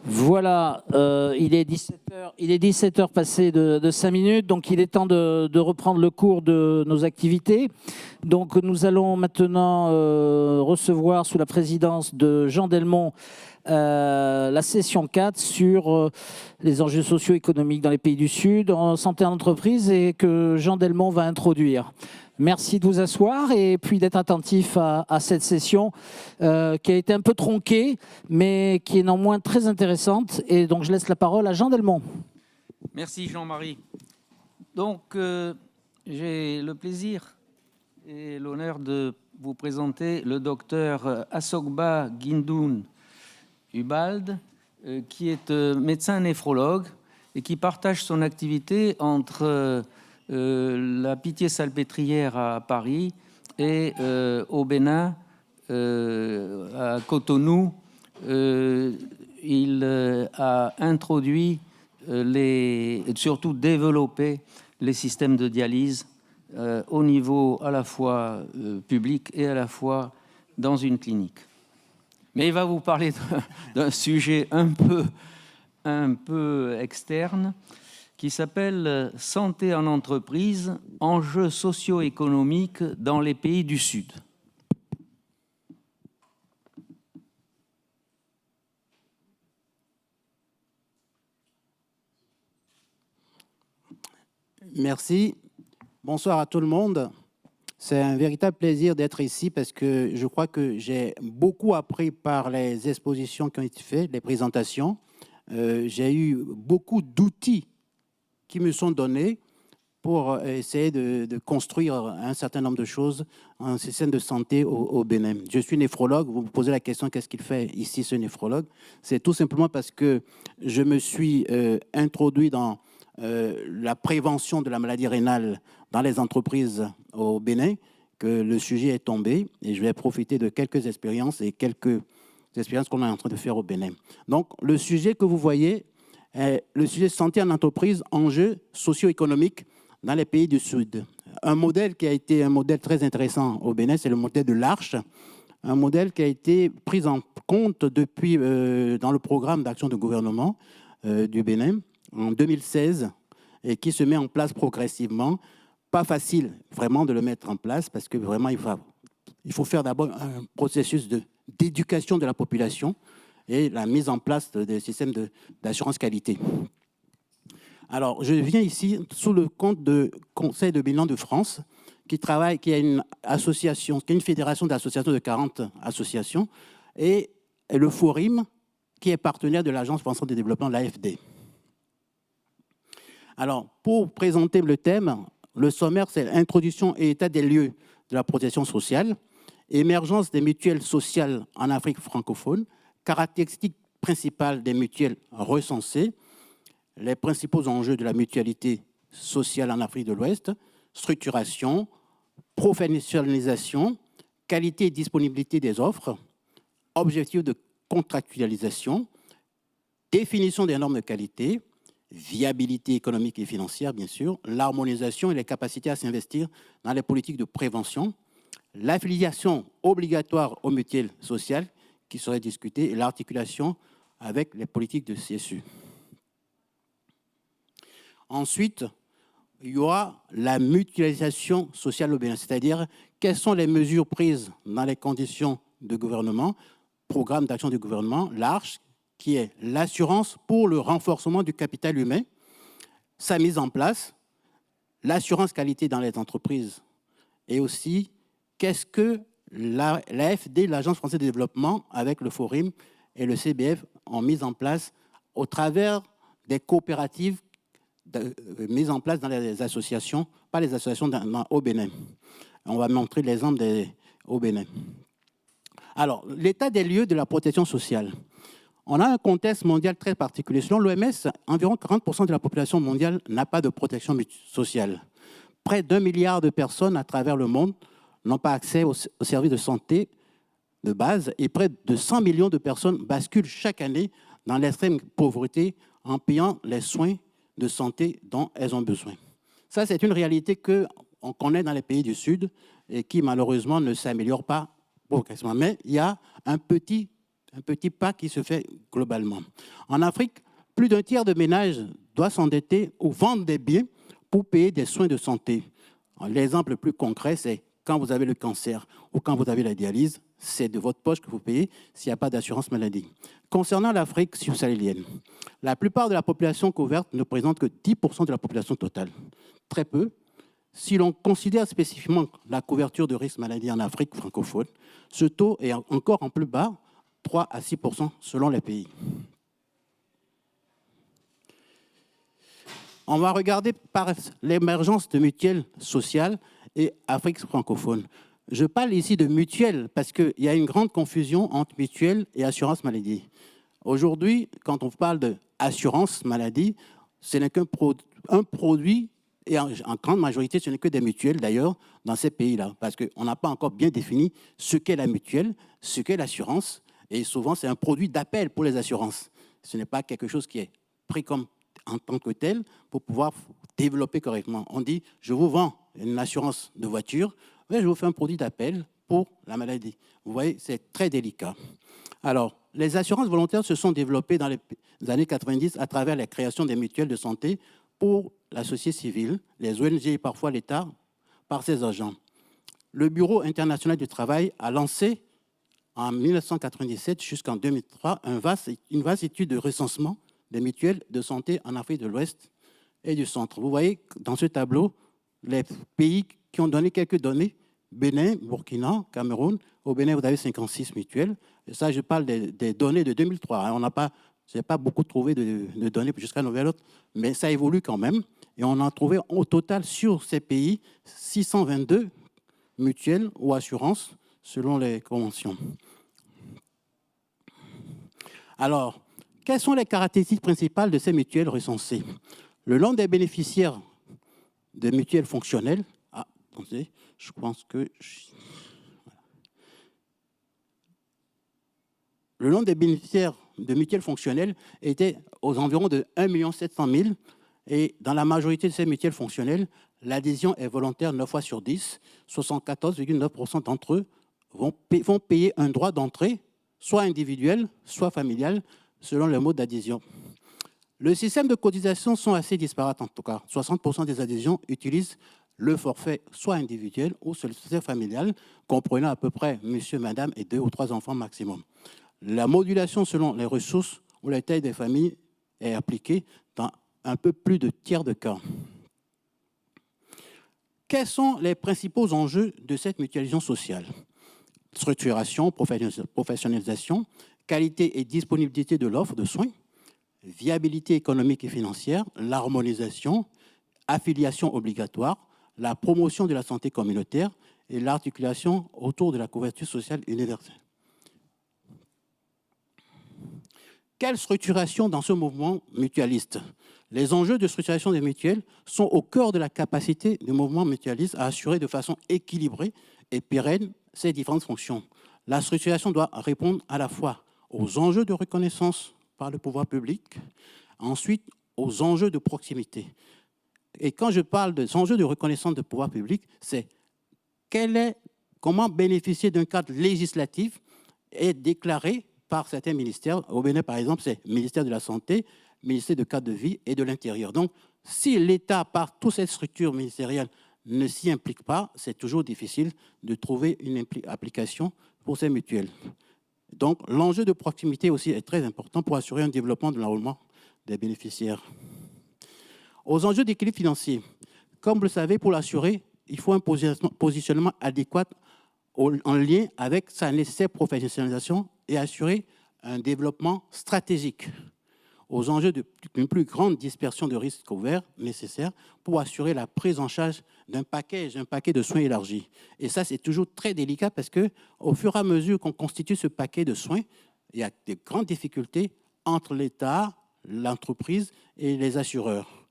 Voilà, il est 17 heures passées de 5 minutes, donc il est temps de reprendre le cours de nos activités. Donc nous allons maintenant recevoir sous la présidence de Jean Delmont la session 4 sur les enjeux socio-économiques dans les pays du Sud, en santé en entreprise, et que Jean Delmont va introduire. Merci de vous asseoir et puis d'être attentif à cette session qui a été un peu tronquée, mais qui est néanmoins très intéressante. Et donc, je laisse la parole à Jean Delmont. Merci Jean-Marie. Donc, j'ai le plaisir et l'honneur de vous présenter le docteur Assogba Guindoun Ubald, qui est médecin néphrologue et qui partage son activité entre la Pitié-Salpêtrière à Paris et au Bénin, à Cotonou. Il a introduit, surtout développé les systèmes de dialyse au niveau à la fois public et à la fois dans une clinique. Mais il va vous parler d'un sujet un peu externe qui s'appelle « Santé en entreprise, enjeux socio-économiques dans les pays du Sud ». Merci. Bonsoir à tout le monde. C'est un véritable plaisir d'être ici parce que je crois que j'ai beaucoup appris par les expositions qui ont été faites, les présentations. J'ai eu beaucoup d'outils qui me sont donnés pour essayer de construire un certain nombre de choses en système de santé au Bénin. Je suis néphrologue. Vous me posez la question, qu'est-ce qu'il fait ici, ce néphrologue? C'est tout simplement parce que je me suis introduit dans la prévention de la maladie rénale dans les entreprises au Bénin que le sujet est tombé. Et je vais profiter de quelques expériences qu'on est en train de faire au Bénin. Donc, le sujet que vous voyez, le sujet santé en entreprise, enjeux socio-économiques dans les pays du Sud. Un modèle qui a été un modèle très intéressant au Bénin, c'est le modèle de l'Arche, un modèle qui a été pris en compte depuis dans le programme d'action du gouvernement du Bénin en 2016 et qui se met en place progressivement. Pas facile vraiment de le mettre en place parce que vraiment il faut faire d'abord un processus d'éducation de la population et la mise en place des systèmes d'assurance qualité. Alors, je viens ici sous le compte de Conseil de bilan de France, qui a une association, qui est une fédération d'associations de 40 associations, et le FORIM, qui est partenaire de l'Agence française de développement, l'AFD. Alors, pour présenter le thème, le sommaire, c'est introduction et état des lieux de la protection sociale, émergence des mutuelles sociales en Afrique francophone, caractéristiques principales des mutuelles recensées, les principaux enjeux de la mutualité sociale en Afrique de l'Ouest, structuration, professionnalisation, qualité et disponibilité des offres, objectifs de contractualisation, définition des normes de qualité, viabilité économique et financière, bien sûr, l'harmonisation et les capacités à s'investir dans les politiques de prévention, l'affiliation obligatoire aux mutuelles sociales qui serait discutée et l'articulation avec les politiques de CSU. Ensuite, il y aura la mutualisation sociale au Bénin, c'est-à-dire quelles sont les mesures prises dans les conditions de gouvernement, programme d'action du gouvernement, l'ARCHE, qui est l'assurance pour le renforcement du capital humain, sa mise en place, l'assurance qualité dans les entreprises, et aussi qu'est-ce que l'AFD, l'Agence française de développement, avec le FORIM et le CBF, ont mis en place au travers des coopératives mises en place dans les associations, pas les associations au Bénin. On va montrer l'exemple au Bénin. Alors, l'état des lieux de la protection sociale. On a un contexte mondial très particulier. Selon l'OMS, environ 40% de la population mondiale n'a pas de protection sociale. Près d'1 milliard de personnes à travers le monde n'ont pas accès aux services de santé de base et près de 100 millions de personnes basculent chaque année dans l'extrême pauvreté en payant les soins de santé dont elles ont besoin. Ça, c'est une réalité qu'on connaît dans les pays du Sud et qui, malheureusement, ne s'améliore pas progressivement. Mais il y a un petit un petit pas qui se fait globalement. En Afrique, plus d'un tiers de ménages doit s'endetter ou vendre des biens pour payer des soins de santé. L'exemple le plus concret, c'est quand vous avez le cancer ou quand vous avez la dialyse, c'est de votre poche que vous payez s'il n'y a pas d'assurance maladie. Concernant l'Afrique subsaharienne, la plupart de la population couverte ne représente que 10% de la population totale. Très peu. Si l'on considère spécifiquement la couverture de risque maladie en Afrique francophone, ce taux est encore en plus bas, 3 à 6% selon les pays. On va regarder par l'émergence de mutuelles sociales et Afrique francophone. Je parle ici de mutuelles parce qu'il y a une grande confusion entre mutuelle et assurance maladie. Aujourd'hui, quand on parle d'assurance maladie, ce n'est qu'un produit, et en grande majorité, ce n'est que des mutuelles d'ailleurs dans ces pays-là, parce qu'on n'a pas encore bien défini ce qu'est la mutuelle, ce qu'est l'assurance, et souvent c'est un produit d'appel pour les assurances. Ce n'est pas quelque chose qui est pris comme en tant que tel pour pouvoir développer correctement. On dit, je vous vends une assurance de voiture, mais je vous fais un produit d'appel pour la maladie. Vous voyez, c'est très délicat. Alors, les assurances volontaires se sont développées dans les années 90 à travers la création des mutuelles de santé pour la société civile, les ONG et parfois l'État, par ses agents. Le Bureau international du travail a lancé en 1997 jusqu'en 2003 une vaste étude de recensement des mutuelles de santé en Afrique de l'Ouest et du Centre. Vous voyez dans ce tableau les pays qui ont donné quelques données: Bénin, Burkina, Cameroun. Au Bénin, vous avez 56 mutuelles. Et ça, je parle des données de 2003. On n'a pas, je n'ai pas beaucoup trouvé de données jusqu'à nouvel ordre, mais ça évolue quand même. Et on a trouvé au total sur ces pays 622 mutuelles ou assurances selon les conventions. Alors, quelles sont les caractéristiques principales de ces mutuelles recensées? Le nom des bénéficiaires de mutuelles fonctionnelles. Ah, attendez, je pense que... Le nom des bénéficiaires de mutuelles fonctionnelles était aux environs de 1 700 000. Et dans la majorité de ces mutuelles fonctionnelles, l'adhésion est volontaire 9 fois sur 10. 74,9% d'entre eux vont payer un droit d'entrée, soit individuel, soit familial, selon le mode d'adhésion. Le système de cotisation sont assez disparates en tout cas. 60% des adhésions utilisent le forfait soit individuel ou sollicitaire familial, comprenant à peu près monsieur, madame et 2 ou 3 enfants maximum. La modulation selon les ressources ou la taille des familles est appliquée dans un peu plus de tiers de cas. Quels sont les principaux enjeux de cette mutualisation sociale? Structuration, professionnalisation, qualité et disponibilité de l'offre de soins, viabilité économique et financière, l'harmonisation, affiliation obligatoire, la promotion de la santé communautaire et l'articulation autour de la couverture sociale universelle. Quelle structuration dans ce mouvement mutualiste? Les enjeux de structuration des mutuelles sont au cœur de la capacité du mouvement mutualiste à assurer de façon équilibrée et pérenne ces différentes fonctions. La structuration doit répondre à la fois aux enjeux de reconnaissance par le pouvoir public, ensuite aux enjeux de proximité. Et quand je parle des enjeux de reconnaissance de pouvoir public, c'est comment bénéficier d'un cadre législatif et déclaré par certains ministères. Au Bénin, par exemple, c'est le ministère de la Santé, le ministère de cadre de vie et de l'Intérieur. Donc, si l'État, par toute cette structure ministérielle, ne s'y implique pas, c'est toujours difficile de trouver une application pour ces mutuelles. Donc, l'enjeu de proximité aussi est très important pour assurer un développement de l'enrôlement des bénéficiaires. Aux enjeux d'équilibre financier, comme vous le savez, pour l'assurer, il faut un positionnement adéquat en lien avec sa nécessaire professionnalisation et assurer un développement stratégique. Aux enjeux d'une plus grande dispersion de risques couverts nécessaires pour assurer la prise en charge d'un paquet de soins élargis. Et ça, c'est toujours très délicat parce qu'au fur et à mesure qu'on constitue ce paquet de soins, il y a de grandes difficultés entre l'État, l'entreprise et les assureurs.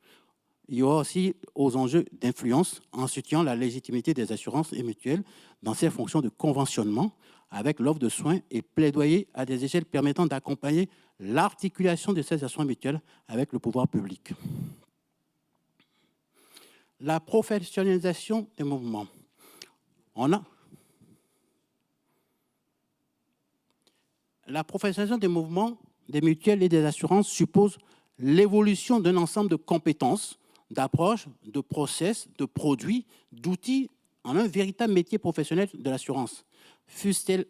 Il y aura aussi aux enjeux d'influence en soutient la légitimité des assurances et mutuelles dans ses fonctions de conventionnement avec l'offre de soins et plaidoyer à des échelles permettant d'accompagner l'articulation de ces assurances mutuelles avec le pouvoir public. La professionnalisation des mouvements. la professionnalisation des mouvements, des mutuelles et des assurances suppose l'évolution d'un ensemble de compétences, d'approches, de process, de produits, d'outils en un véritable métier professionnel de l'assurance, fût-elle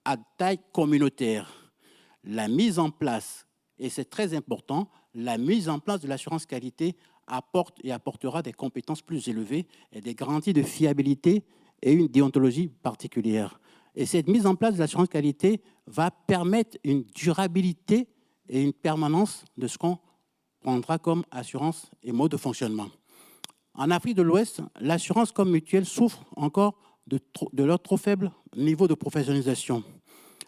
à taille communautaire. La mise en place, et c'est très important, la mise en place de l'assurance qualité apporte et apportera des compétences plus élevées et des garanties de fiabilité et une déontologie particulière. Et cette mise en place de l'assurance qualité va permettre une durabilité et une permanence de ce qu'on prendra comme assurance et mode de fonctionnement. En Afrique de l'Ouest, l'assurance comme mutuelle souffre encore de leur trop faible niveau de professionnalisation.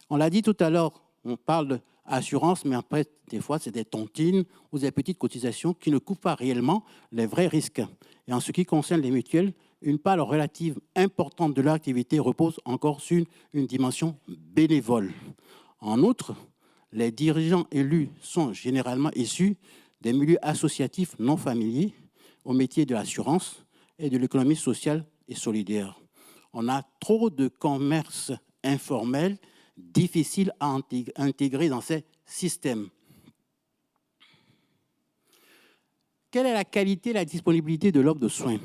On l'a dit tout à l'heure, on parle d'assurance, mais après, des fois, c'est des tontines ou des petites cotisations qui ne couvrent pas réellement les vrais risques. Et en ce qui concerne les mutuelles, une part relative importante de leur activité repose encore sur une dimension bénévole. En outre, les dirigeants élus sont généralement issus des milieux associatifs non familiers au métier de l'assurance et de l'économie sociale et solidaire. On a trop de commerce informel difficile à intégrer dans ces systèmes. Quelle est la qualité et la disponibilité de l'offre de soins?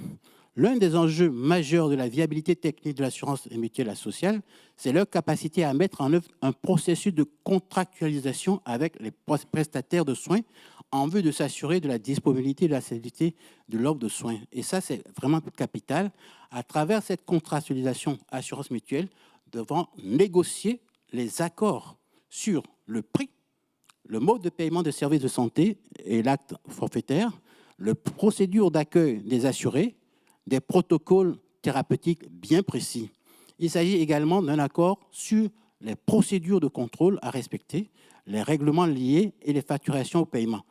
L'un des enjeux majeurs de la viabilité technique de l'assurance mutuelle et sociale, c'est leur capacité à mettre en œuvre un processus de contractualisation avec les prestataires de soins en vue de s'assurer de la disponibilité et de la stabilité de l'offre de soins. Et ça, c'est vraiment capital. À travers cette contractualisation assurance mutuelle, devant négocier les accords sur le prix, le mode de paiement des services de santé et l'acte forfaitaire, la procédure d'accueil des assurés, des protocoles thérapeutiques bien précis. Il s'agit également d'un accord sur les procédures de contrôle à respecter, les règlements liés et les facturations au paiement.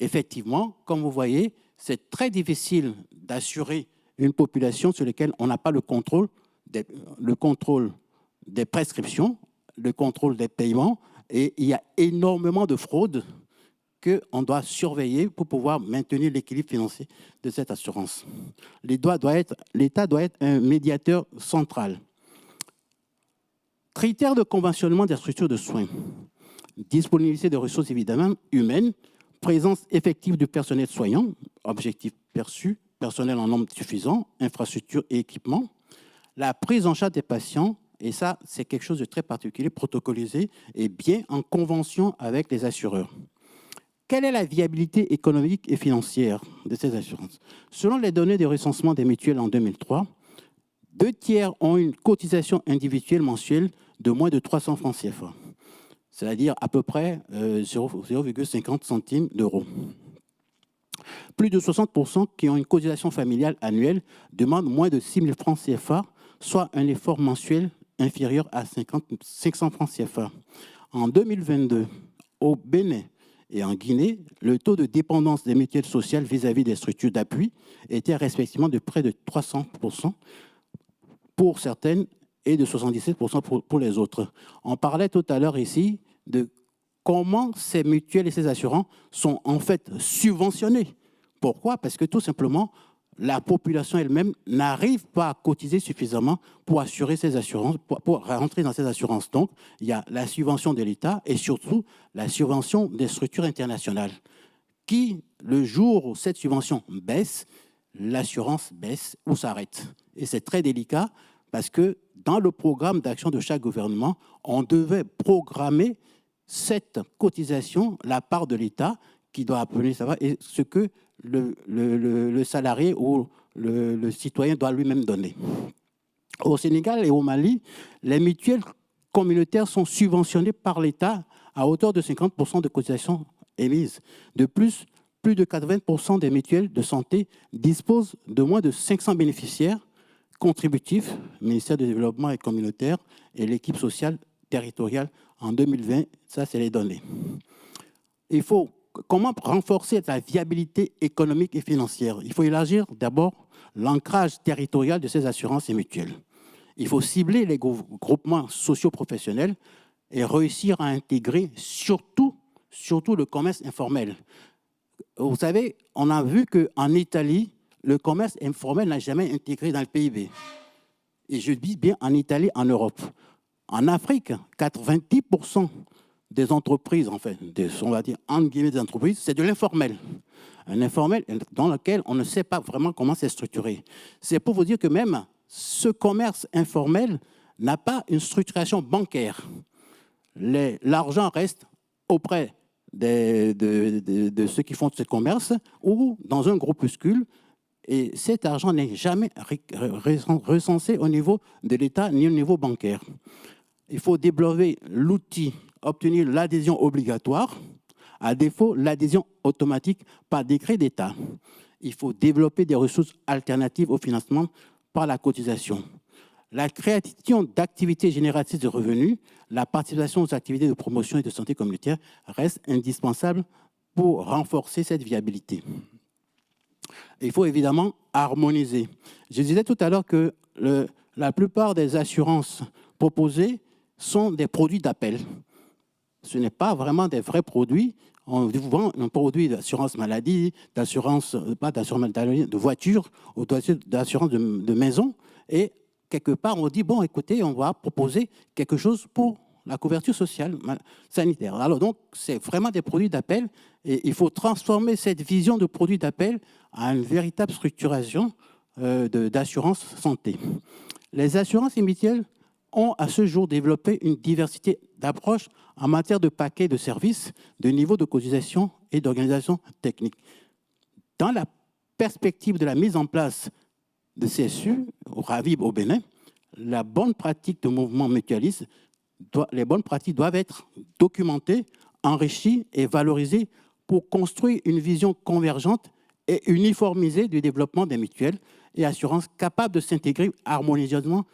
Effectivement, comme vous voyez, c'est très difficile d'assurer une population sur laquelle on n'a pas le contrôle des prescriptions, le contrôle des paiements, et il y a énormément de fraudes qu'on doit surveiller pour pouvoir maintenir l'équilibre financier de cette assurance. L'État doit être un médiateur central. Critères de conventionnement des structures de soins. Disponibilité de ressources évidemment humaines, présence effective du personnel soignant, objectif perçu, personnel en nombre suffisant, infrastructures et équipements. La prise en charge des patients, et ça c'est quelque chose de très particulier, protocolisé et bien en convention avec les assureurs. Quelle est la viabilité économique et financière de ces assurances? Selon les données de recensement des mutuelles en 2003, 2/3 ont une cotisation individuelle mensuelle de moins de 300 francs CFA, c'est-à-dire à peu près 0,50 centimes d'euros. Plus de 60% qui ont une cotisation familiale annuelle demandent moins de 6 000 francs CFA, soit un effort mensuel inférieur à 500 francs CFA. En 2022, au Bénin et en Guinée, le taux de dépendance des mutuelles sociales vis-à-vis des structures d'appui était respectivement de près de 300% pour certaines et de 77% pour les autres. On parlait tout à l'heure ici de comment ces mutuelles et ces assurants sont en fait subventionnés. Pourquoi? Parce que tout simplement, la population elle-même n'arrive pas à cotiser suffisamment pour assurer ces assurances, pour rentrer dans ces assurances. Donc, il y a la subvention de l'État et surtout la subvention des structures internationales qui, le jour où cette subvention baisse, l'assurance baisse ou s'arrête. Et c'est très délicat parce que dans le programme d'action de chaque gouvernement, on devait programmer cette cotisation, la part de l'État qui doit appeler ça va, et ce que le salarié ou le citoyen doit lui-même donner. Au Sénégal et au Mali, les mutuelles communautaires sont subventionnées par l'État à hauteur de 50% de cotisations émises. De plus de 80% des mutuelles de santé disposent de moins de 500 bénéficiaires contributifs, ministère du Développement et communautaire et l'équipe sociale territoriale en 2020. Ça, c'est les données. Il faut comment renforcer la viabilité économique et financière? Il faut élargir d'abord l'ancrage territorial de ces assurances et mutuelles. Il faut cibler les groupements socio-professionnels et réussir à intégrer surtout le commerce informel. Vous savez, on a vu qu'en Italie, le commerce informel n'a jamais intégré dans le PIB. Et je dis bien en Italie, en Europe. En Afrique, 90% des entreprises, en fait, on va dire entre guillemets des entreprises, c'est de l'informel. Un informel dans lequel on ne sait pas vraiment comment c'est structuré. C'est pour vous dire que même ce commerce informel n'a pas une structuration bancaire. L'argent reste auprès de ceux qui font ce commerce ou dans un groupuscule, et cet argent n'est jamais recensé au niveau de l'État ni au niveau bancaire. Il faut développer l'outil, obtenir l'adhésion obligatoire, à défaut l'adhésion automatique par décret d'État. Il faut développer des ressources alternatives au financement par la cotisation. La création d'activités génératrices de revenus, la participation aux activités de promotion et de santé communautaire reste indispensable pour renforcer cette viabilité. Il faut évidemment harmoniser. Je disais tout à l'heure que la plupart des assurances proposées sont des produits d'appel. Ce n'est pas vraiment des vrais produits. On vend un produit d'assurance maladie, de voiture ou d'assurance de maison, et quelque part, on dit, bon, écoutez, on va proposer quelque chose pour la couverture sociale, sanitaire. Alors donc, c'est vraiment des produits d'appel, et il faut transformer cette vision de produits d'appel en une véritable structuration d'assurance santé. Les assurances et mutuelles ont à ce jour développé une diversité d'approches en matière de paquets de services, de niveau de cotisation et d'organisation technique. Dans la perspective de la mise en place de CSU, au RAVIB au Bénin, la bonne pratique de mouvement mutualiste, les bonnes pratiques doivent être documentées, enrichies et valorisées pour construire une vision convergente et uniformisée du développement des mutuelles et assurances capables de s'intégrer harmonieusement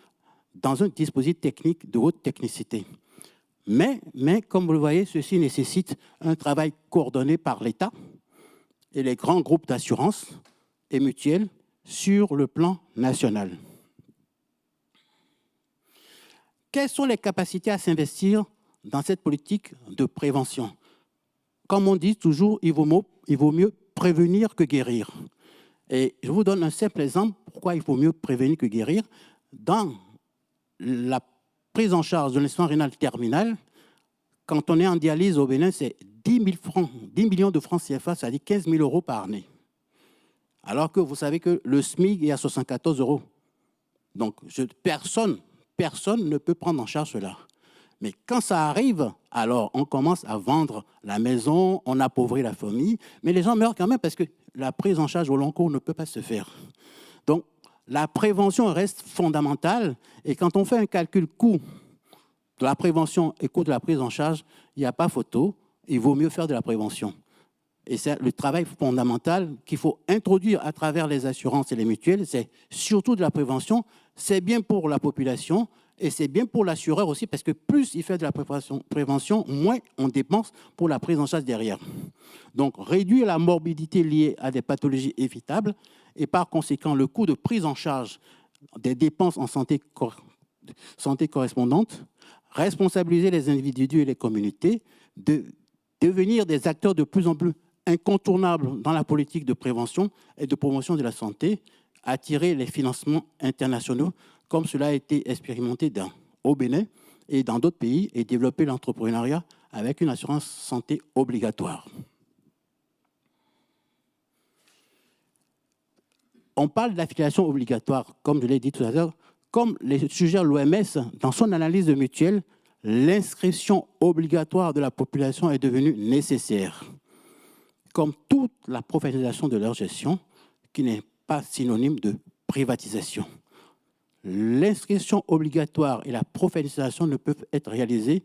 dans un dispositif technique de haute technicité. Mais comme vous le voyez, ceci nécessite un travail coordonné par l'État et les grands groupes d'assurance et mutuelles sur le plan national. Quelles sont les capacités à s'investir dans cette politique de prévention? Comme on dit toujours, il vaut mieux prévenir que guérir. Et je vous donne un simple exemple pourquoi il vaut mieux prévenir que guérir. Dans la prise en charge de l'insuffisance rénale terminale, quand on est en dialyse au Bénin, c'est 10 millions de francs CFA, c'est-à-dire 15 000 euros par année. Alors que vous savez que le SMIC est à 74 euros. Donc, personne ne peut prendre en charge cela. Mais quand ça arrive, alors on commence à vendre la maison, on appauvrit la famille, mais les gens meurent quand même parce que la prise en charge au long cours ne peut pas se faire. Donc, la prévention reste fondamentale, et quand on fait un calcul coût de la prévention et coût de la prise en charge, il n'y a pas photo, il vaut mieux faire de la prévention. Et c'est le travail fondamental qu'il faut introduire à travers les assurances et les mutuelles, c'est surtout de la prévention. C'est bien pour la population et c'est bien pour l'assureur aussi, parce que plus il fait de la prévention, moins on dépense pour la prise en charge derrière. Donc, réduire la morbidité liée à des pathologies évitables et par conséquent le coût de prise en charge des dépenses en santé correspondantes, responsabiliser les individus et les communautés, de devenir des acteurs de plus en plus incontournables dans la politique de prévention et de promotion de la santé, attirer les financements internationaux comme cela a été expérimenté au Bénin et dans d'autres pays, et développer l'entrepreneuriat avec une assurance santé obligatoire. On parle d'affiliation obligatoire, comme je l'ai dit tout à l'heure, comme le suggère l'OMS dans son analyse de mutuelle, l'inscription obligatoire de la population est devenue nécessaire, comme toute la professionnalisation de leur gestion, qui n'est pas synonyme de privatisation. L'inscription obligatoire et la professionnalisation ne peuvent être réalisées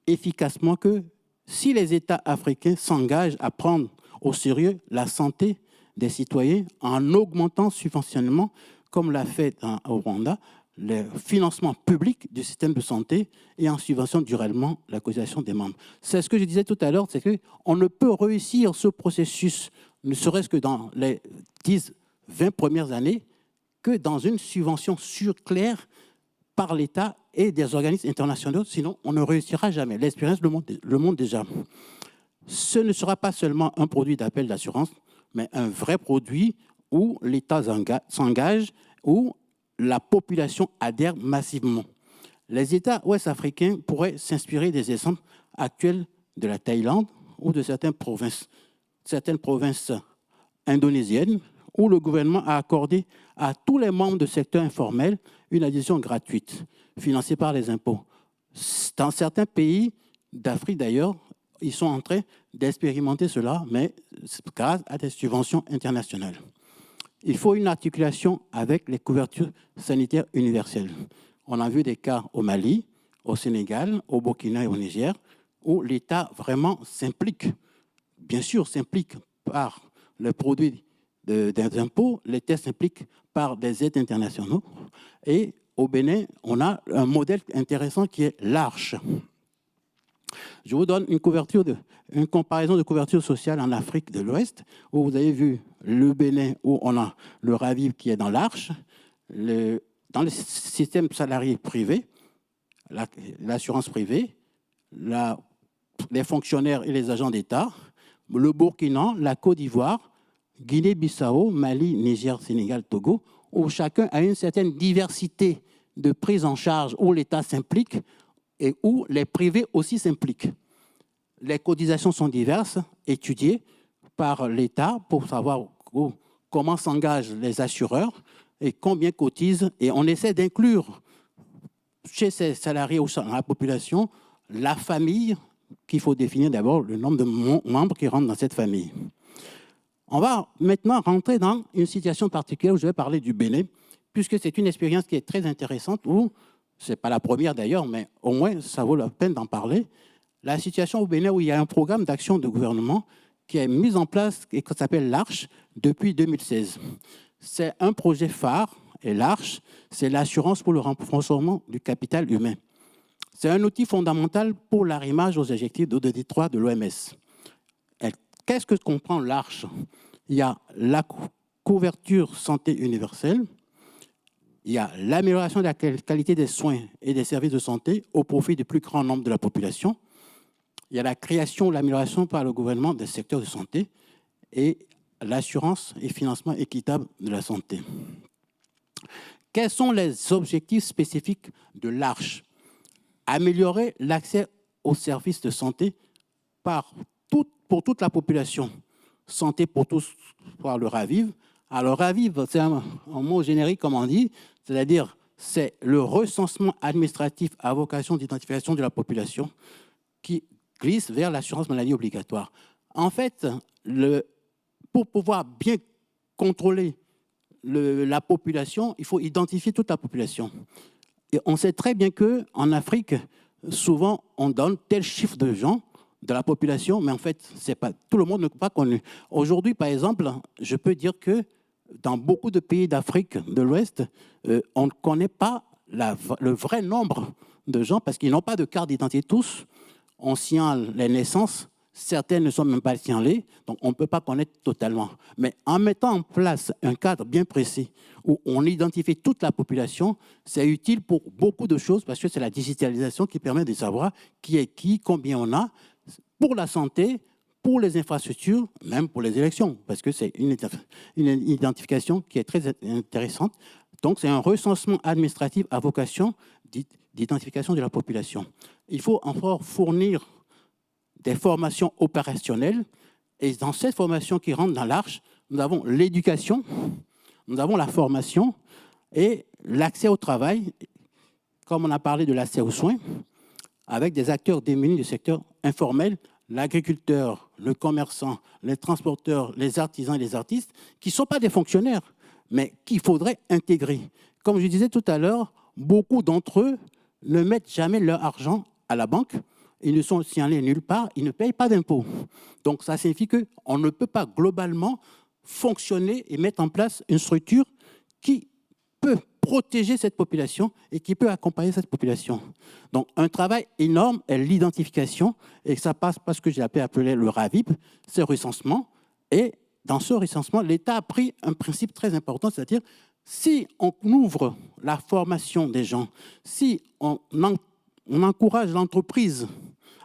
efficacement que si les États africains s'engagent à prendre au sérieux la santé des citoyens en augmentant le subventionnement, comme l'a fait au Rwanda, le financement public du système de santé et en subventionnant durablement la cotisation des membres. C'est ce que je disais tout à l'heure, c'est qu'on ne peut réussir ce processus, ne serait-ce que dans les 10, 20 premières années, que dans une subvention claire par l'État et des organismes internationaux, sinon on ne réussira jamais. L'expérience le montre déjà. Ce ne sera pas seulement un produit d'appel d'assurance, mais un vrai produit où l'État s'engage, où la population adhère massivement. Les États ouest-africains pourraient s'inspirer des exemples actuels de la Thaïlande ou de certaines provinces indonésiennes, où le gouvernement a accordé à tous les membres du secteur informel une adhésion gratuite, financée par les impôts. Dans certains pays d'Afrique d'ailleurs, ils sont en train d'expérimenter cela, mais grâce à des subventions internationales. Il faut une articulation avec les couvertures sanitaires universelles. On a vu des cas au Mali, au Sénégal, au Burkina et au Niger, où l'État vraiment s'implique, bien sûr s'implique par le produit des impôts, l'État s'implique par des aides internationaux. Et au Bénin, on a un modèle intéressant qui est l'Arche. Je vous donne une comparaison de couverture sociale en Afrique de l'Ouest, où vous avez vu le Bénin, où on a le RAVIV qui est dans l'Arche, dans le système salarié privé, l'assurance privée, les fonctionnaires et les agents d'État, le Burkina, la Côte d'Ivoire, Guinée-Bissau, Mali, Niger, Sénégal, Togo, où chacun a une certaine diversité de prise en charge, où l'État s'implique et où les privés aussi s'impliquent. Les cotisations sont diverses, étudiées par l'État pour savoir comment s'engagent les assureurs et combien cotisent. Et on essaie d'inclure chez ces salariés ou dans la population la famille, qu'il faut définir d'abord le nombre de membres qui rentrent dans cette famille. On va maintenant rentrer dans une situation particulière où je vais parler du Bénin, puisque c'est une expérience qui est très intéressante, où, ce n'est pas la première d'ailleurs, mais au moins ça vaut la peine d'en parler. La situation au Bénin où il y a un programme d'action de gouvernement qui est mis en place et qui s'appelle l'Arche depuis 2016. C'est un projet phare, et l'Arche, c'est l'assurance pour le renforcement du capital humain. C'est un outil fondamental pour l'arrimage aux objectifs d'ODD 3 de l'OMS. Qu'est-ce que comprend l'Arche? Il y a la couverture santé universelle, il y a l'amélioration de la qualité des soins et des services de santé au profit du plus grand nombre de la population, il y a la création ou l'amélioration par le gouvernement des secteurs de santé et l'assurance et financement équitable de la santé. Quels sont les objectifs spécifiques de l'Arche? Améliorer l'accès aux services de santé pour toute la population. Santé pour tous, par le RAVIV. Alors, RAVIV, c'est un mot générique, comme on dit, c'est-à-dire c'est le recensement administratif à vocation d'identification de la population qui glisse vers l'assurance maladie obligatoire. En fait, pour pouvoir bien contrôler la population, il faut identifier toute la population. Et on sait très bien qu'en Afrique, souvent, on donne tel chiffre de gens de la population, mais en fait, tout le monde n'est pas connu. Aujourd'hui, par exemple, je peux dire que dans beaucoup de pays d'Afrique de l'Ouest, on ne connaît pas le vrai nombre de gens parce qu'ils n'ont pas de carte d'identité tous. On signale les naissances, certaines ne sont même pas signalées, donc on ne peut pas connaître totalement. Mais en mettant en place un cadre bien précis où on identifie toute la population, c'est utile pour beaucoup de choses parce que c'est la digitalisation qui permet de savoir qui est qui, combien on a, pour la santé, pour les infrastructures, même pour les élections, parce que c'est une identification qui est très intéressante. Donc, c'est un recensement administratif à vocation d'identification de la population. Il faut encore fournir des formations opérationnelles. Et dans cette formation qui rentre dans l'Arche, nous avons l'éducation, nous avons la formation et l'accès au travail, comme on a parlé de l'accès aux soins, avec des acteurs démunis du secteur informel, l'agriculteur, le commerçant, les transporteurs, les artisans et les artistes, qui ne sont pas des fonctionnaires, mais qu'il faudrait intégrer. Comme je disais tout à l'heure, beaucoup d'entre eux ne mettent jamais leur argent à la banque, ils ne sont signalés nulle part, ils ne payent pas d'impôts. Donc ça signifie qu'on ne peut pas globalement fonctionner et mettre en place une structure qui peut protéger cette population et qui peut accompagner cette population. Donc un travail énorme est l'identification et ça passe par ce que j'ai appelé le RAVIV, c'est recensement. Et dans ce recensement, l'État a pris un principe très important, c'est-à-dire si on ouvre la formation des gens, si on encourage l'entreprise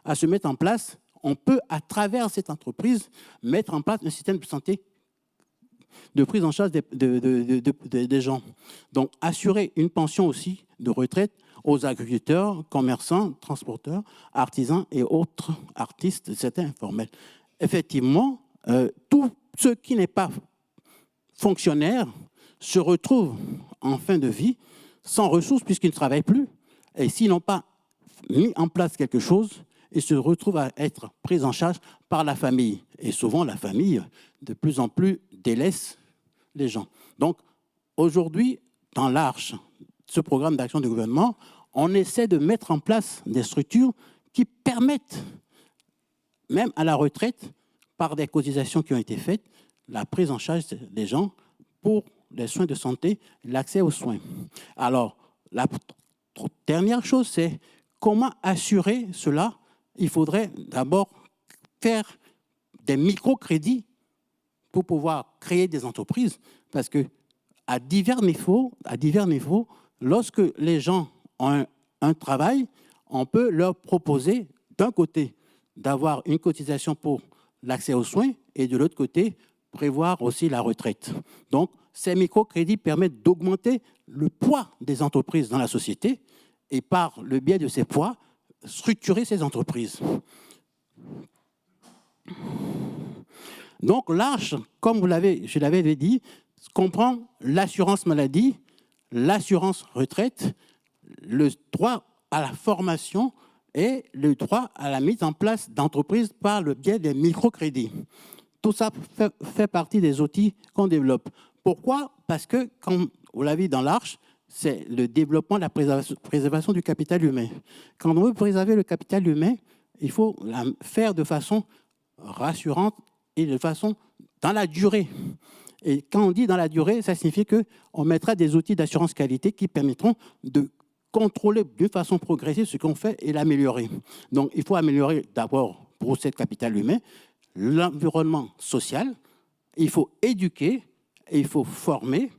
à se mettre en place, on peut, à travers cette entreprise, mettre en place un système de santé de prise en charge des gens. Donc, assurer une pension aussi de retraite aux agriculteurs, commerçants, transporteurs, artisans et autres artistes du secteur informel. Effectivement, tout ce qui n'est pas fonctionnaire se retrouvent en fin de vie sans ressources puisqu'ils ne travaillent plus. Et s'ils n'ont pas mis en place quelque chose, ils se retrouvent à être pris en charge par la famille. Et souvent, la famille, de plus en plus, délaisse les gens. Donc, aujourd'hui, dans l'Arche, ce programme d'action du gouvernement, on essaie de mettre en place des structures qui permettent, même à la retraite, par des cotisations qui ont été faites, la prise en charge des gens pour les soins de santé, l'accès aux soins. Alors, la dernière chose, c'est comment assurer cela. Il faudrait d'abord faire des microcrédits pour pouvoir créer des entreprises, parce que à divers niveaux, lorsque les gens ont un travail, on peut leur proposer d'un côté d'avoir une cotisation pour l'accès aux soins et de l'autre côté prévoir aussi la retraite. Donc, ces microcrédits permettent d'augmenter le poids des entreprises dans la société et par le biais de ces poids, structurer ces entreprises. Donc, l'Arche, comme je l'avais dit, comprend l'assurance maladie, l'assurance retraite, le droit à la formation et le droit à la mise en place d'entreprises par le biais des microcrédits. Tout ça fait partie des outils qu'on développe. Pourquoi? Parce que, comme vous l'avez vu dans l'Arche, c'est le développement, la préservation du capital humain. Quand on veut préserver le capital humain, il faut la faire de façon rassurante et de façon dans la durée. Et quand on dit dans la durée, ça signifie qu'on mettra des outils d'assurance qualité qui permettront de contrôler de façon progressive ce qu'on fait et l'améliorer. Donc, il faut améliorer d'abord, pour ce capital humain, l'environnement social, il faut éduquer, il faut former,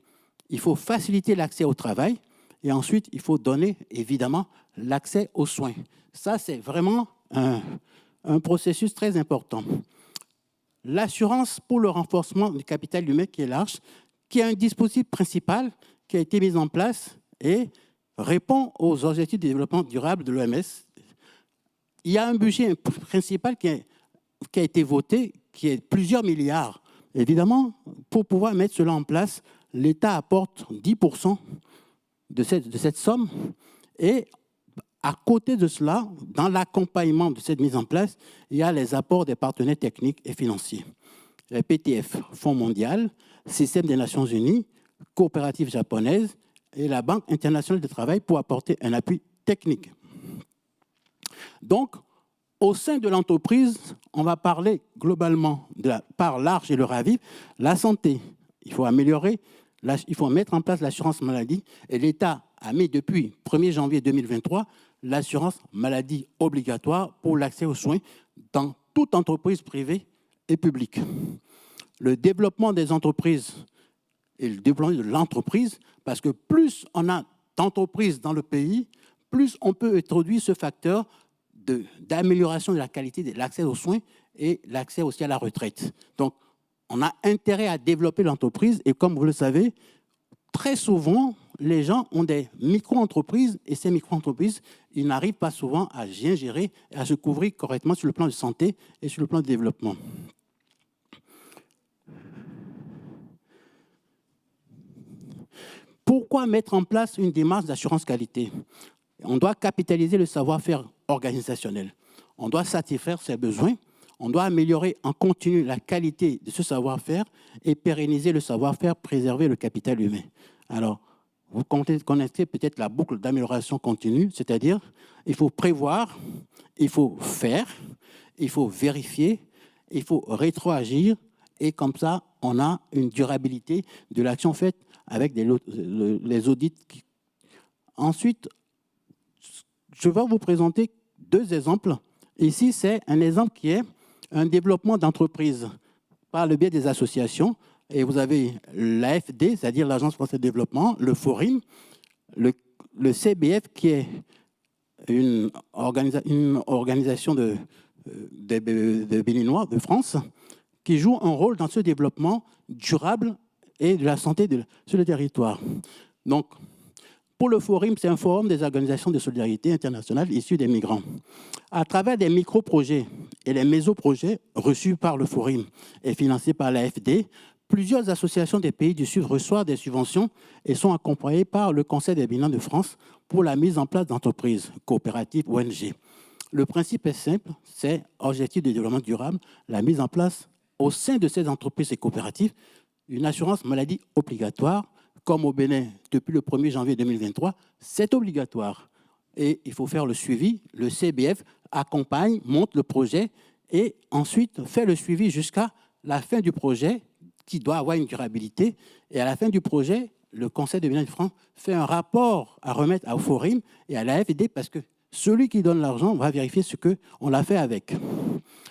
il faut faciliter l'accès au travail et ensuite, il faut donner, évidemment, l'accès aux soins. Ça, c'est vraiment un processus très important. L'assurance pour le renforcement du capital humain qui est l'Arche, qui est un dispositif principal qui a été mis en place et répond aux objectifs de développement durable de l'OMS. Il y a un budget principal qui a été voté, qui est plusieurs milliards. Évidemment, pour pouvoir mettre cela en place, l'État apporte 10% de cette somme et à côté de cela, dans l'accompagnement de cette mise en place, il y a les apports des partenaires techniques et financiers. Les PTF, Fonds mondial, Système des Nations Unies, Coopérative japonaise et la Banque internationale du travail pour apporter un appui technique. Donc, au sein de l'entreprise, on va parler globalement, par l'Arche et le RAVIV, la santé. Il faut améliorer, il faut mettre en place l'assurance maladie et l'État a mis depuis 1er janvier 2023 l'assurance maladie obligatoire pour l'accès aux soins dans toute entreprise privée et publique. Le développement des entreprises et le développement de l'entreprise, parce que plus on a d'entreprises dans le pays, plus on peut introduire ce facteur d'amélioration de la qualité de l'accès aux soins et l'accès aussi à la retraite. Donc, on a intérêt à développer l'entreprise et comme vous le savez, très souvent, les gens ont des micro-entreprises et ces micro-entreprises, ils n'arrivent pas souvent à bien gérer et à se couvrir correctement sur le plan de santé et sur le plan de développement. Pourquoi mettre en place une démarche d'assurance qualité? On doit capitaliser le savoir-faire organisationnel. On doit satisfaire ses besoins. On doit améliorer en continu la qualité de ce savoir-faire et pérenniser le savoir-faire, préserver le capital humain. Alors, vous connaissez peut-être la boucle d'amélioration continue, c'est-à-dire il faut prévoir, il faut faire, il faut vérifier, il faut rétroagir et comme ça, on a une durabilité de l'action faite avec les audits. Ensuite, je vais vous présenter deux exemples. Ici, c'est un exemple qui est un développement d'entreprise par le biais des associations. Et vous avez l'AFD, c'est-à-dire l'Agence française de développement, le FORIM, le CBF, qui est une organisation de Béninois de France, qui joue un rôle dans ce développement durable et de la santé sur le territoire. Donc, Pour le Forum, c'est un forum des organisations de solidarité internationale issues des migrants. À travers des micro-projets et les méso-projets reçus par le Forum et financés par l'AFD, plusieurs associations des pays du Sud reçoivent des subventions et sont accompagnées par le Conseil des bilans de France pour la mise en place d'entreprises, coopératives, ONG. Le principe est simple, c'est objectif de développement durable, la mise en place au sein de ces entreprises et coopératives, une assurance maladie obligatoire, comme au Bénin depuis le 1er janvier 2023, c'est obligatoire. Et il faut faire le suivi, le CBF accompagne, monte le projet et ensuite fait le suivi jusqu'à la fin du projet qui doit avoir une durabilité. Et à la fin du projet, le Conseil des bilans de France fait un rapport à remettre au Forum et à l'AFD parce que celui qui donne l'argent va vérifier ce qu'on a fait avec.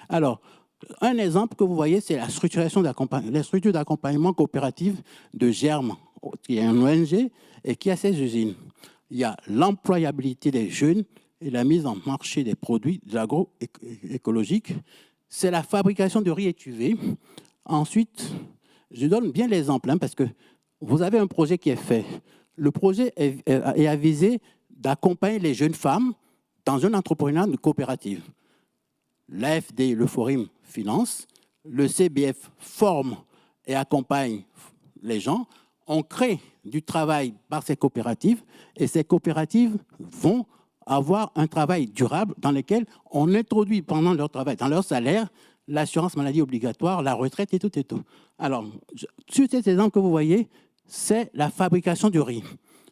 Alors, un exemple que vous voyez, c'est la structuration les structures d'accompagnement coopérative de Germe, qui est un ONG et qui a ses usines. Il y a l'employabilité des jeunes et la mise en marché des produits de l'agroécologique. C'est la fabrication de riz étuvé. Ensuite, je donne bien l'exemple parce que vous avez un projet qui est fait. Le projet est avisé d'accompagner les jeunes femmes dans un entrepreneuriat de coopérative. L'AFD, le Forum, finance, le CBF forme et accompagne les gens. On crée du travail par ces coopératives et ces coopératives vont avoir un travail durable dans lequel on introduit pendant leur travail, dans leur salaire, l'assurance maladie obligatoire, la retraite et tout et tout. Alors, sur cet exemple que vous voyez, c'est la fabrication du riz.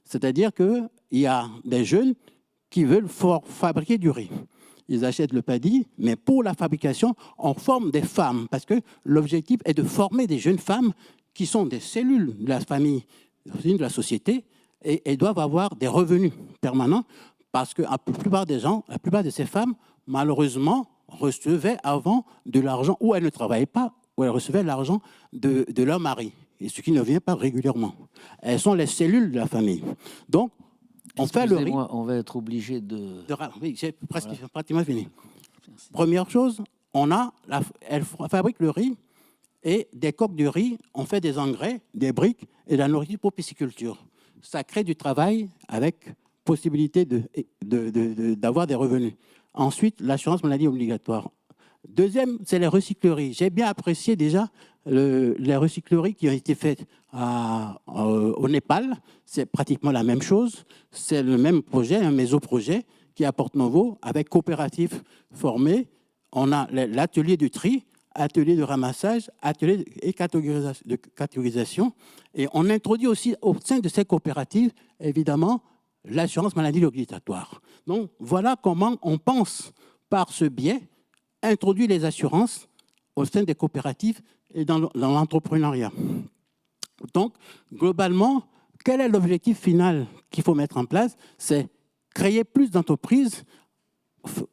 C'est-à-dire qu'il y a des jeunes qui veulent fabriquer du riz. Ils achètent le paddy, mais pour la fabrication, on forme des femmes, parce que l'objectif est de former des jeunes femmes qui sont des cellules de la famille, de la société, et elles doivent avoir des revenus permanents, parce que la plupart des gens, la plupart de ces femmes, malheureusement, recevaient avant de l'argent, ou elles ne travaillaient pas, ou elles recevaient l'argent de leur mari, et ce qui ne vient pas régulièrement. Elles sont les cellules de la famille. Donc, on fait le riz. On va être obligé de... Oui, j'ai pratiquement fini. Merci. Première chose, elle fabrique le riz et des coques de riz, on fait des engrais, des briques et de la nourriture pour pisciculture. Ça crée du travail avec possibilité d'avoir des revenus. Ensuite, l'assurance maladie obligatoire. Deuxième, c'est les recycleries. J'ai bien apprécié déjà les recycleries qui ont été faites au Népal. C'est pratiquement la même chose. C'est le même projet, un méso-projet qui est à Porte-Novo avec coopératifs formés. On a l'atelier du tri, atelier de ramassage, atelier de catégorisation. Et on introduit aussi au sein de ces coopératives, évidemment, l'assurance maladie obligatoire. Donc, voilà comment on pense, par ce biais, introduire les assurances au sein des coopératives et dans l'entrepreneuriat. Donc, globalement, quel est l'objectif final qu'il faut mettre en place? C'est créer plus d'entreprises,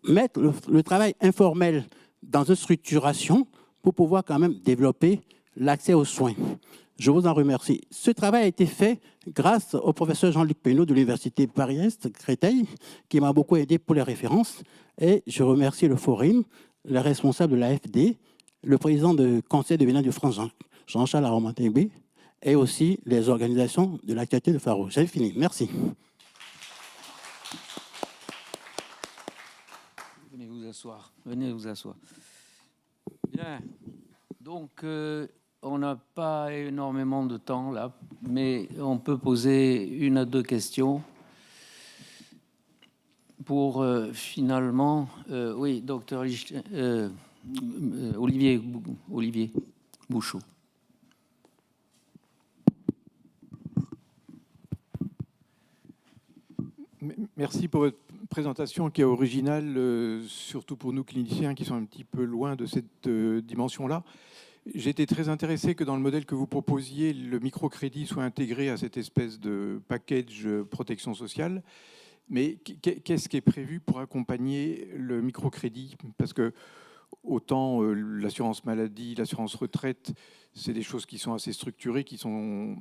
mettre le travail informel dans une structuration pour pouvoir quand même développer l'accès aux soins. Je vous en remercie. Ce travail a été fait grâce au professeur Jean-Luc Pénaud de l'Université Paris-Est, Créteil, qui m'a beaucoup aidé pour les références. Et je remercie le Forum, les responsables de l'AFD, le président du Conseil de bilan de France, Jean-Charles Aromantégbé, et aussi les organisations de l'actualité de Faro. J'ai fini. Merci. Venez vous asseoir. Venez vous asseoir. Bien. Donc, on n'a pas énormément de temps là, mais on peut poser 1 à 2 questions pour finalement... oui, docteur Olivier Bouchot. Merci pour votre présentation qui est originale, surtout pour nous cliniciens qui sont un petit peu loin de cette dimension-là. J'ai été très intéressé que dans le modèle que vous proposiez, le microcrédit soit intégré à cette espèce de package protection sociale. Mais qu'est-ce qui est prévu pour accompagner le microcrédit? Parce que autant l'assurance maladie, l'assurance retraite, c'est des choses qui sont assez structurées, qui sont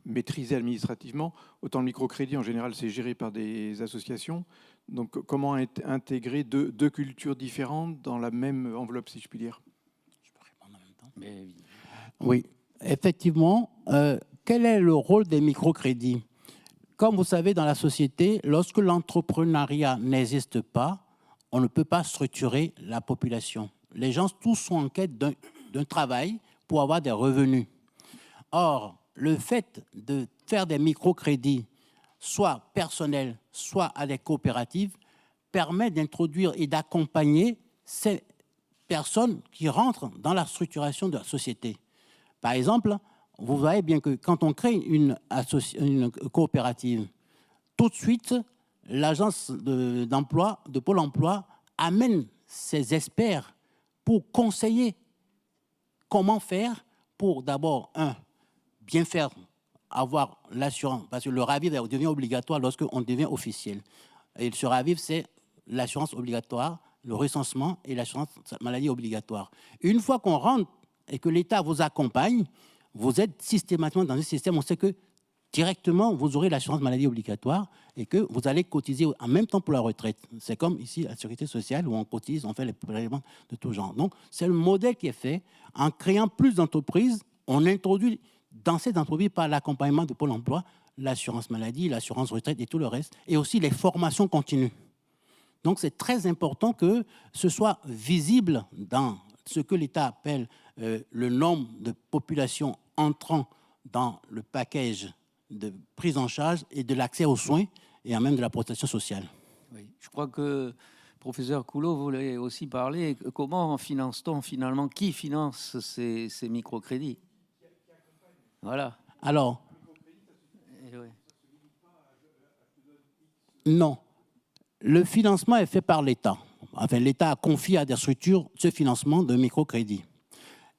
maîtrisées administrativement. Autant le microcrédit, en général, c'est géré par des associations. Donc, comment intégrer deux cultures différentes dans la même enveloppe, si je puis dire? Je peux répondre en même temps. Oui, effectivement. Quel est le rôle des microcrédits? comme vous savez, dans la société, lorsque l'entrepreneuriat n'existe pas, on ne peut pas structurer la population. Les gens, tous sont en quête d'un travail pour avoir des revenus. Or, le fait de faire des microcrédits, soit personnels, soit à des coopératives, permet d'introduire et d'accompagner ces personnes qui rentrent dans la structuration de la société. Par exemple, vous voyez bien que quand on crée une coopérative, tout de suite, l'agence d'emploi, de Pôle emploi, amène ses experts pour conseiller comment faire pour d'abord, bien faire, avoir l'assurance, parce que le RAVIV devient obligatoire lorsqu'on devient officiel. Et ce RAVIV, c'est l'assurance obligatoire, le recensement et l'assurance maladie obligatoire. Une fois qu'on rentre et que l'État vous accompagne, vous êtes systématiquement dans un système, on sait que directement, vous aurez l'assurance maladie obligatoire et que vous allez cotiser en même temps pour la retraite. C'est comme ici à la Sécurité sociale où on cotise, on fait les prélèvements de tout genre. Donc, c'est le modèle qui est fait. En créant plus d'entreprises, on introduit dans ces entreprises par l'accompagnement de Pôle emploi l'assurance maladie, l'assurance retraite et tout le reste, et aussi les formations continues. Donc, c'est très important que ce soit visible dans ce que l'État appelle le nombre de populations entrant dans le package de prise en charge et de l'accès aux soins et en même de la protection sociale. Oui. Je crois que le professeur Coulot voulait aussi parler. Comment finance-t-on finalement? Qui finance ces microcrédits? Voilà. Alors, non. Le financement est fait par l'État. Enfin, l'État a confié à des structures ce financement de microcrédit.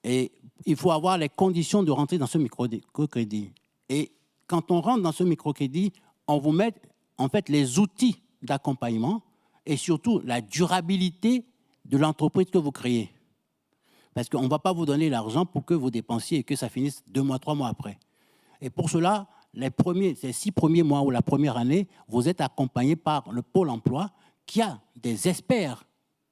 Et il faut avoir les conditions de rentrer dans ce microcrédit. Et quand on rentre dans ce microcrédit, on vous met en fait les outils d'accompagnement et surtout la durabilité de l'entreprise que vous créez. Parce qu'on ne va pas vous donner l'argent pour que vous dépensiez et que ça finisse 2 mois, 3 mois après. Et pour cela, ces 6 premiers mois ou la première année, vous êtes accompagné par le Pôle emploi qui a des experts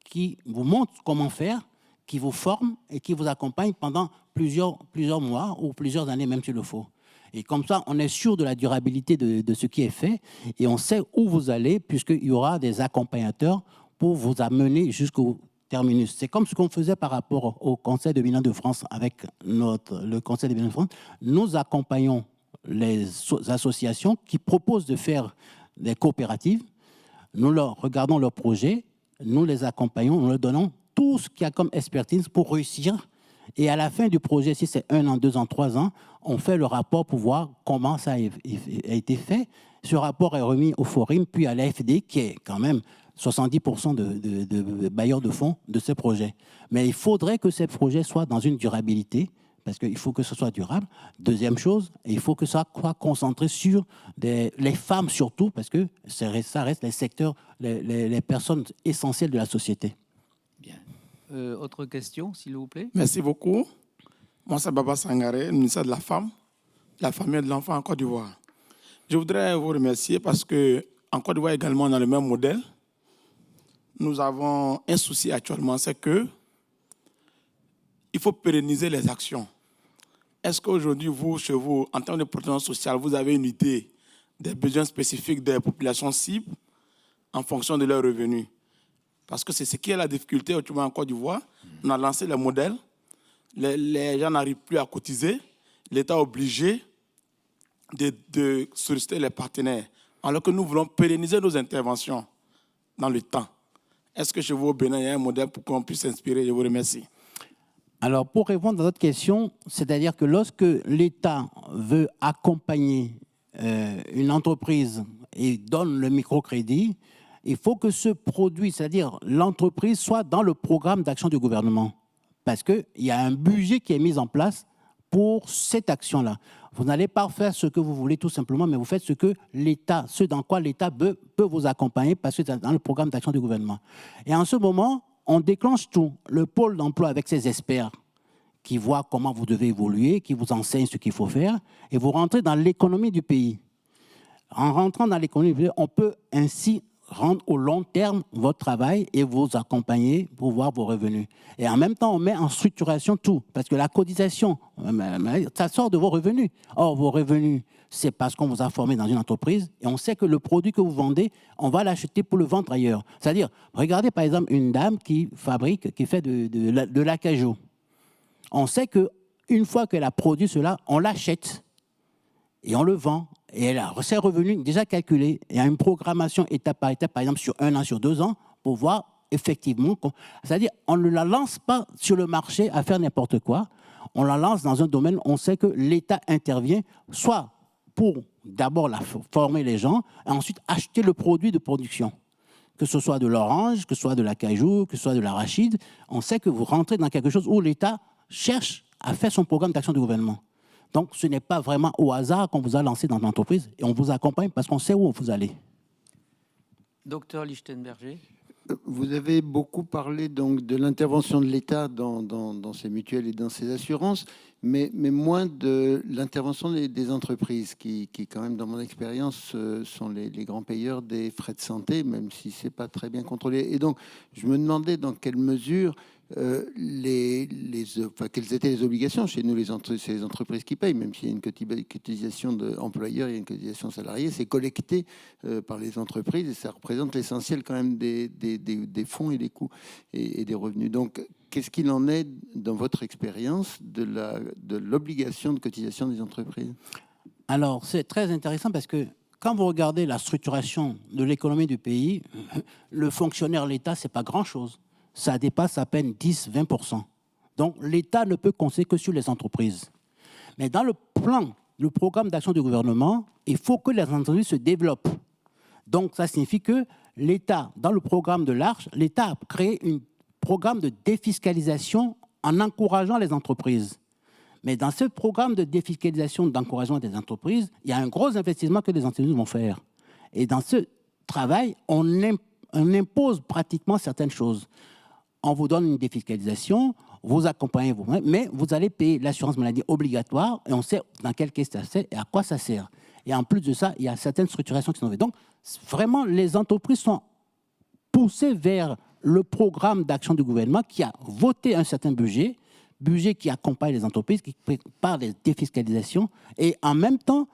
qui vous montrent comment faire, qui vous forment et qui vous accompagnent pendant plusieurs mois ou plusieurs années même s'il le faut. Et comme ça, on est sûr de la durabilité de ce qui est fait et on sait où vous allez puisqu'il y aura des accompagnateurs pour vous amener jusqu'au terminus. C'est comme ce qu'on faisait par rapport au Conseil de bilan de France avec le Conseil de bilan de France. Nous accompagnons les associations qui proposent de faire des coopératives. Nous regardons leurs projets, nous les accompagnons, nous leur donnons tout ce qu'il y a comme expertise pour réussir. Et à la fin du projet, si c'est 1 an, 2 ans, 3 ans, on fait le rapport pour voir comment ça a été fait. Ce rapport est remis au Forum, puis à l'AFD, qui est quand même 70% de bailleurs de fonds de ces projets. Mais il faudrait que ces projets soient dans une durabilité, parce qu'il faut que ce soit durable. Deuxième chose, il faut que ça soit concentré sur les femmes surtout, parce que ça reste les secteurs, les personnes essentielles de la société. Bien. Autre question, s'il vous plaît. Merci beaucoup. Moi, c'est Baba Sangaré, ministre de la Femme, de la Famille et de l'Enfant en Côte d'Ivoire. Je voudrais vous remercier parce qu'en Côte d'Ivoire également, on a le même modèle. Nous avons un souci actuellement, c'est qu'il faut pérenniser les actions. Est-ce qu'aujourd'hui, vous, chez vous, en termes de protection sociale, vous avez une idée des besoins spécifiques des populations cibles en fonction de leurs revenus? Parce que c'est ce qui est la difficulté actuellement en Côte d'Ivoire. On a lancé le modèle, les gens n'arrivent plus à cotiser, l'État est obligé de solliciter les partenaires, alors que nous voulons pérenniser nos interventions dans le temps. Est-ce que chez vous, au Bénin, il y a un modèle pour qu'on puisse s'inspirer? Je vous remercie. Alors, pour répondre à votre question, c'est-à-dire que lorsque l'État veut accompagner une entreprise et donne le microcrédit, il faut que ce produit, c'est-à-dire l'entreprise, soit dans le programme d'action du gouvernement. Parce qu'il y a un budget qui est mis en place pour cette action-là. Vous n'allez pas faire ce que vous voulez tout simplement, mais vous faites ce dans quoi l'État peut vous accompagner parce que c'est dans le programme d'action du gouvernement. Et en ce moment, on déclenche tout. Le pôle d'emploi avec ses experts qui voient comment vous devez évoluer, qui vous enseignent ce qu'il faut faire, et vous rentrez dans l'économie du pays. En rentrant dans l'économie du pays, on peut ainsi rendre au long terme votre travail et vous accompagner pour voir vos revenus. Et en même temps, on met en structuration tout, parce que la cotisation, ça sort de vos revenus. Or, vos revenus, c'est parce qu'on vous a formé dans une entreprise et on sait que le produit que vous vendez, on va l'acheter pour le vendre ailleurs. C'est-à-dire, regardez par exemple une dame qui fabrique, qui fait de l'acajou. On sait qu'une fois qu'elle a produit cela, on l'achète et on le vend. Et elle a ses revenus déjà calculés. Il y a une programmation étape par étape, par exemple sur 1 an, sur 2 ans, pour voir effectivement. C'est-à-dire, on ne la lance pas sur le marché à faire n'importe quoi. On la lance dans un domaine où on sait que l'État intervient, soit pour d'abord former les gens, et ensuite acheter le produit de production. Que ce soit de l'orange, que ce soit de l'acajou, que ce soit de l'arachide, on sait que vous rentrez dans quelque chose où l'État cherche à faire son programme d'action du gouvernement. Donc, ce n'est pas vraiment au hasard qu'on vous a lancé dans l'entreprise et on vous accompagne parce qu'on sait où vous allez. Docteur Lichtenberger. Vous avez beaucoup parlé donc de l'intervention de l'État dans ces mutuelles et dans ces assurances, mais moins de l'intervention des entreprises qui, quand même, dans mon expérience, sont les grands payeurs des frais de santé, même si ce n'est pas très bien contrôlé. Et donc, je me demandais dans quelle mesure quelles étaient les obligations chez nous, c'est les entreprises qui payent, même s'il y a une cotisation d'employeurs, il y a une cotisation salariée, c'est collecté par les entreprises et ça représente l'essentiel quand même des fonds et des coûts et des revenus. Donc, qu'est-ce qu'il en est dans votre expérience de l'obligation de cotisation des entreprises? Alors, c'est très intéressant parce que quand vous regardez la structuration de l'économie du pays, le fonctionnaire, l'État, ce n'est pas grand-chose. Ça dépasse à peine 10-20%. Donc, l'État ne peut compter que sur les entreprises. Mais dans le programme d'action du gouvernement, il faut que les entreprises se développent. Donc, ça signifie que l'État, dans le programme de l'Arche, l'État a créé un programme de défiscalisation en encourageant les entreprises. Mais dans ce programme de défiscalisation, d'encouragement des entreprises, il y a un gros investissement que les entreprises vont faire. Et dans ce travail, on impose pratiquement certaines choses. On vous donne une défiscalisation, vous accompagnez vous-même, mais vous allez payer l'assurance maladie obligatoire et on sait dans quelle caisse ça sert et à quoi ça sert. Et en plus de ça, il y a certaines structurations qui sont faites. Donc, vraiment, les entreprises sont poussées vers le programme d'action du gouvernement qui a voté un certain budget qui accompagne les entreprises, qui prépare les défiscalisations. Et en même temps,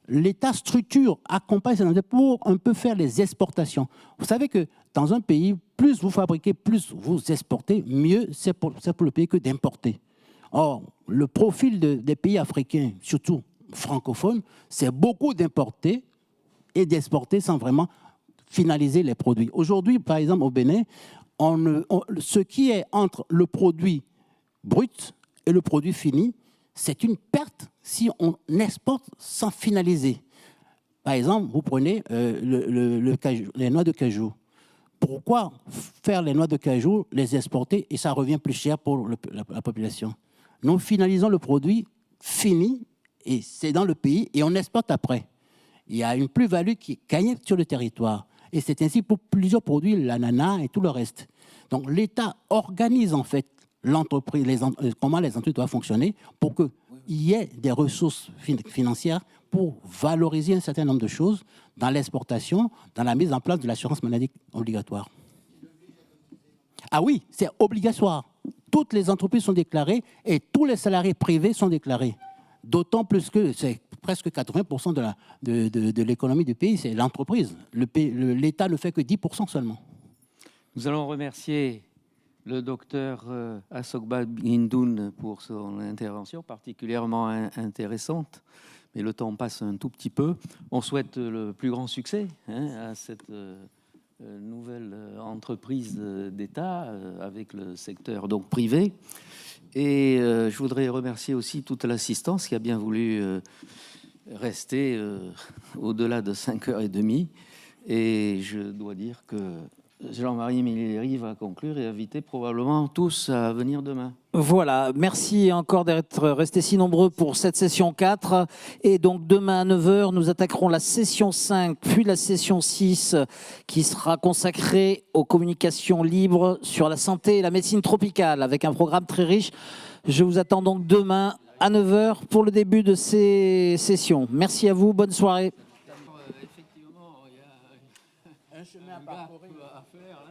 l'État structure, accompagne ces entreprises pour un peu faire les exportations. Vous savez que dans un pays, plus vous fabriquez, plus vous exportez, mieux c'est pour le pays que d'importer. Or, le profil des pays africains, surtout francophones, c'est beaucoup d'importer et d'exporter sans vraiment finaliser les produits. Aujourd'hui, par exemple, au Bénin, ce qui est entre le produit brut et le produit fini, c'est une perte si on exporte sans finaliser. Par exemple, vous prenez les noix de cajou. Pourquoi faire les noix de cajou, les exporter et ça revient plus cher pour la population? Nous finalisons le produit fini et c'est dans le pays et on exporte après. Il y a une plus-value qui est gagnée sur le territoire. Et c'est ainsi pour plusieurs produits, l'ananas et tout le reste. Donc l'État organise en fait l'entreprise, comment les entreprises doivent fonctionner pour qu'il y ait des ressources financières pour valoriser un certain nombre de choses dans l'exportation, dans la mise en place de l'assurance maladie obligatoire. Ah oui, c'est obligatoire. Toutes les entreprises sont déclarées et tous les salariés privés sont déclarés. D'autant plus que c'est presque 80% de l'économie du pays, c'est l'entreprise. L'État ne fait que 10% seulement. Nous allons remercier le docteur Assogba Guindoun pour son intervention particulièrement intéressante. Mais le temps passe un tout petit peu. On souhaite le plus grand succès à cette nouvelle entreprise d'État avec le secteur donc privé. Et je voudrais remercier aussi toute l'assistance qui a bien voulu rester au-delà de 5h30. Et je dois dire que Jean-Marie Méléry va conclure et inviter probablement tous à venir demain. Voilà, merci encore d'être restés si nombreux pour cette session 4. Et donc demain à 9h, nous attaquerons la session 5, puis la session 6, qui sera consacrée aux communications libres sur la santé et la médecine tropicale, avec un programme très riche. Je vous attends donc demain à 9h pour le début de ces sessions. Merci à vous, bonne soirée. un chemin à parcourir. À faire,